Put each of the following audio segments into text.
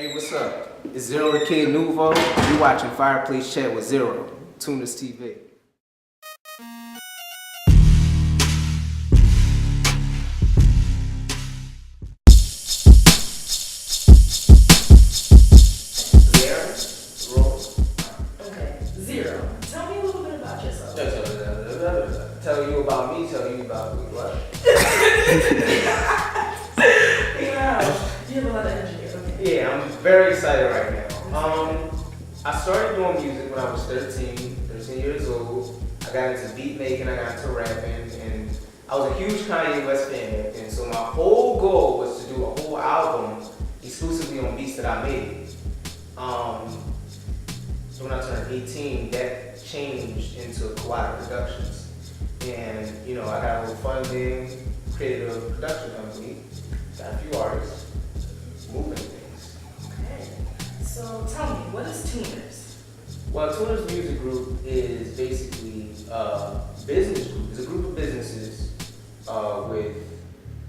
Hey, what's up? It's Zero the Kid Nuvo. You watching Fireplace Chat with Zero, Tunerz TV. Okay, Zero. Tell me a little bit about yourself. Tell you about me, tell you about me, what? Yeah, you have a lot of energy. Okay. Yeah, I'm very excited right now. I started doing music when I was 13 years old. I got into beat making, I got into rapping, and I was a huge Kanye West fan back then. So my whole goal was to do a whole album exclusively on beats that I made. So when I turned 18, that changed into Kawhi Productions. And, I got a little funding, created a production company, got a few artists, moving things. Okay. So tell me, what is Tunerz? Well, Tunerz Music Group is basically a business group. It's a group of businesses with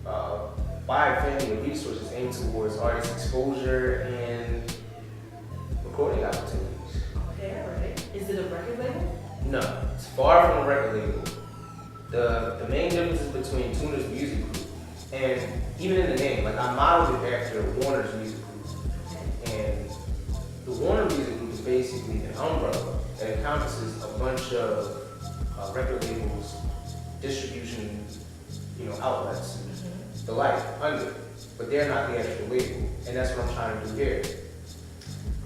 a wide family of resources aimed towards artist exposure and recording opportunities. Okay, alright. Is it a record label? No, it's far from a record label. The main differences between Tunerz Music Group and even in the name, like I modeled it after Warner's Music Group. And the Warner Music Group is basically an umbrella that encompasses a bunch of record labels, distribution, outlets, the like under, but they're not the actual label, and that's what I'm trying to do here.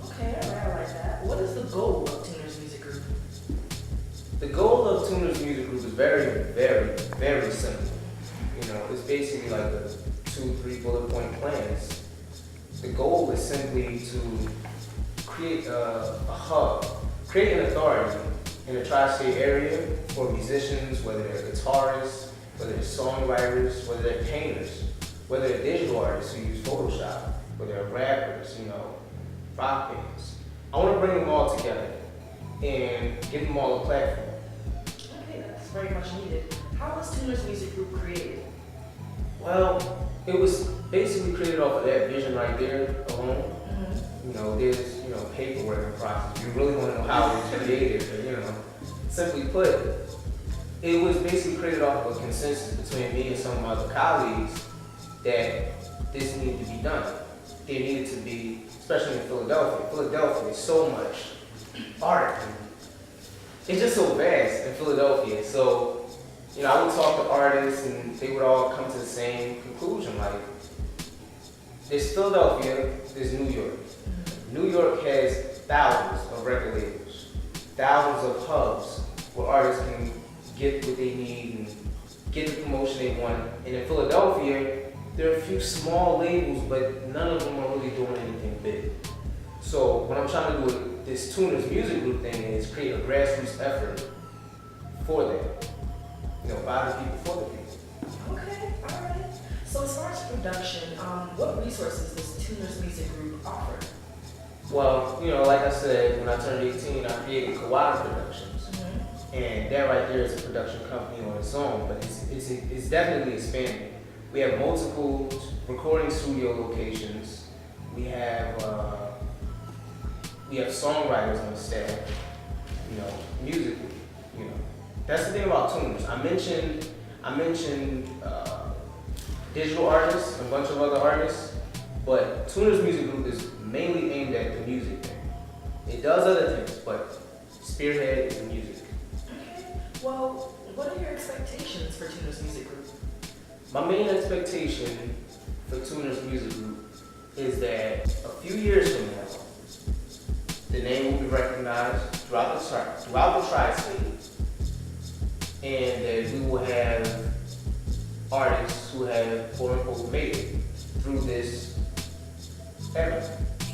Okay, alright, I like that. What is the goal of Tunerz Music Group? The goal of Tunerz Music Group is very, very, very simple. It's basically like a 2-3 bullet point plans. The goal is simply to create a hub, create an authority in the tri-state area for musicians, whether they're guitarists, whether they're songwriters, whether they're painters, whether they're digital artists who use Photoshop, whether they're rappers, rock bands. I want to bring them all together and give them all a platform. Okay, that's very much needed. How was Tunerz Music Group created? Well, it was basically created off of that vision right there alone. There's, paperwork and process. You really want to know how it was created, but, simply put, it was basically created off of a consensus between me and some of my other colleagues that this needed to be done. There needed to be, especially in Philadelphia. Philadelphia is so much art. It's just so vast in Philadelphia. So, I would talk to artists and they would all come to the same conclusion. Like, there's Philadelphia, there's New York. New York has thousands of record labels, thousands of hubs where artists can get what they need and get the promotion they want. And in Philadelphia, there are a few small labels, but none of them are really doing anything big. So what I'm trying to do with this Tunerz Music Group thing is create a grassroots effort for that. By the people, for the people. Okay, alright. So as far as production, what resources does Tunerz Music Group offer? Well, like I said, when I turned 18, I created Kawhi Productions. And that right there is a production company on its own, but it's definitely expanding. We have multiple recording studio locations. We have songwriters on the staff, musically, That's the thing about Tunerz. I mentioned digital artists, and a bunch of other artists, but Tunerz Music Group is mainly aimed at the music thing. It does other things, but spearhead is the music. Okay. Well, what are your expectations for Tunerz Music Group? My main expectation for Tunerz Music Group is that a few years from now, the name will be recognized throughout the tri-state, and that we will have artists who have quote-unquote made it through this era.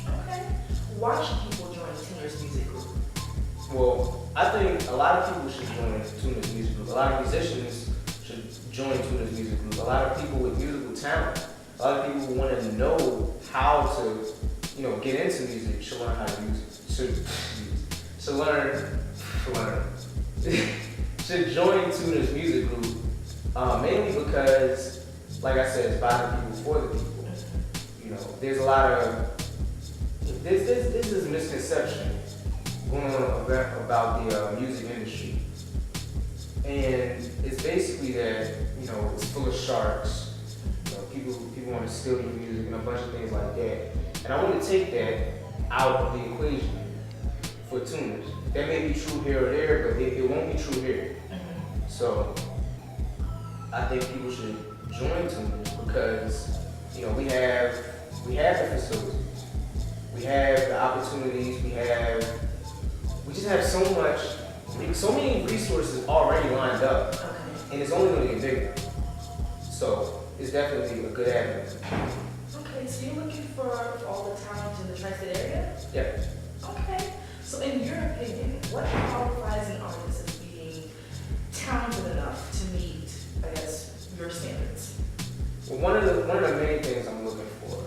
Okay. Why should people join Tunerz Music Group? Well, I think a lot of people should join Tunerz Music Group. A lot of musicians should join Tunerz Music Group. A lot of people with musical talent. A lot of people who want to know how to, get into music should learn how to use it. Should join Tunerz Music Group, mainly because, like I said, it's by the people for the people. There's a lot of this is a misconception going on about the music industry, and it's basically that it's full of sharks. People want to steal your music and a bunch of things like that. And I want to take that out of the equation for Tunerz. That may be true here or there, but it won't be true here. So I think people should join Tunerz because we have the facilities, we have the opportunities, we just have so many resources already lined up, and it's only going to get bigger. So it's definitely a good avenue. Okay, so you're looking for all the talent in the tri-state area? Yeah. Okay. So in your opinion, what qualifies an artist as being talented enough to meet, I guess, your standards? Well, one of the main things I'm looking for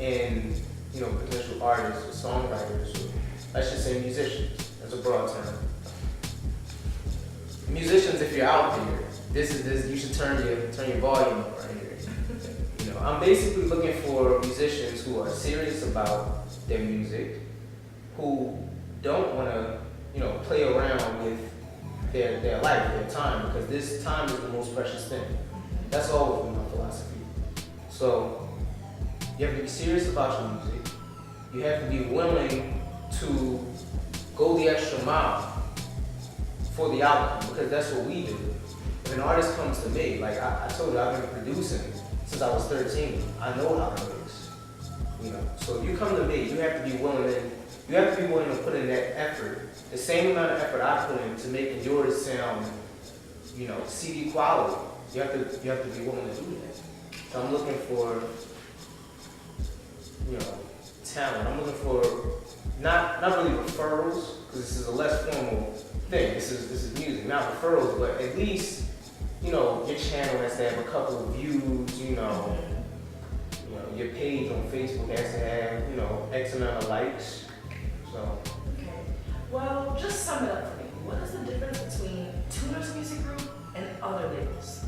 in potential artists or songwriters, or let's just say musicians, that's a broad term. Musicians, if you're out there, this you should turn your volume up right here. I'm basically looking for musicians who are serious about their music, who don't want to play around with their life, their time, because this time is the most precious thing. That's always been my philosophy. So you have to be serious about your music. You have to be willing to go the extra mile for the outcome, because that's what we do. If an artist comes to me, like I told you, I've been producing since I was 13. I know how to mix. So if you come to me, you have to be willing to put in that effort, the same amount of effort I put in to making yours sound, CD quality. You have to be willing to do that. So I'm looking for, talent. I'm looking for not really referrals, because this is a less formal thing. This is music, not referrals, but at least your channel has to have a couple of views. Your page on Facebook has to have X amount of likes. So. Okay. Well, just sum it up for me. What is the difference between Tunerz Music Group and other labels?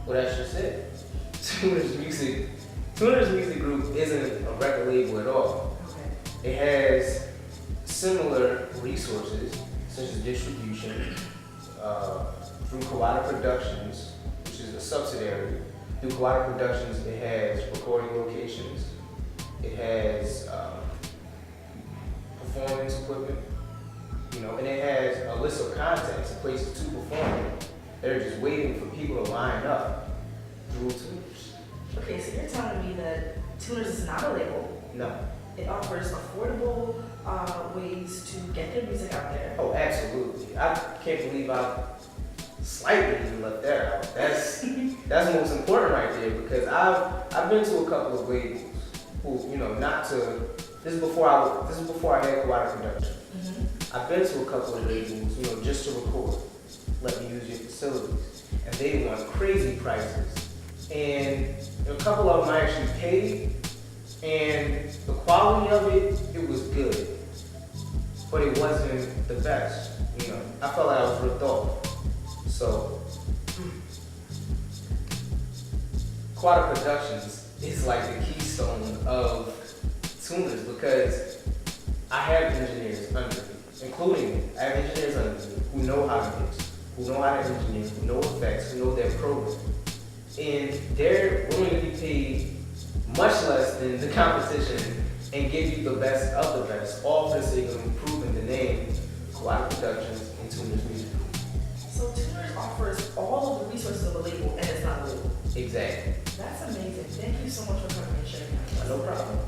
Well, that's just it. Tunerz Music Group isn't a record label at all. Okay. It has similar resources, such as distribution, through Kawada Productions, which is a subsidiary. Through Kawada Productions, it has recording locations. It has performance equipment, and it has a list of contacts and places to perform. They're just waiting for people to line up through Tunerz. Okay, so you're telling me that Tunerz is not a label. No. It offers affordable ways to get their music out there. Oh, absolutely. I can't believe I slightly even left that out. That's most important right there, because I've been to a couple of labels who, this is before I had Kawada Production. I've been to a couple of labels, just to record, let me use your facilities, and they want crazy prices. And a couple of them I actually paid, and the quality of it was good, but it wasn't the best. I felt like I was ripped off. So, Kawada Productions is like the keystone of Tunerz, because I have engineers under me, including me. I have engineers under me who know how to mix, who know how to engineer, who know effects, who know their program. And they're willing to be paid much less than the competition and give you the best of the best, all for the sake of improving the name Kawada Productions and Tunerz Music Group. So Tunerz offers all of the resources of a label, and it's not a label. Exactly. That's amazing. Thank you so much for coming and sharing that. No problem.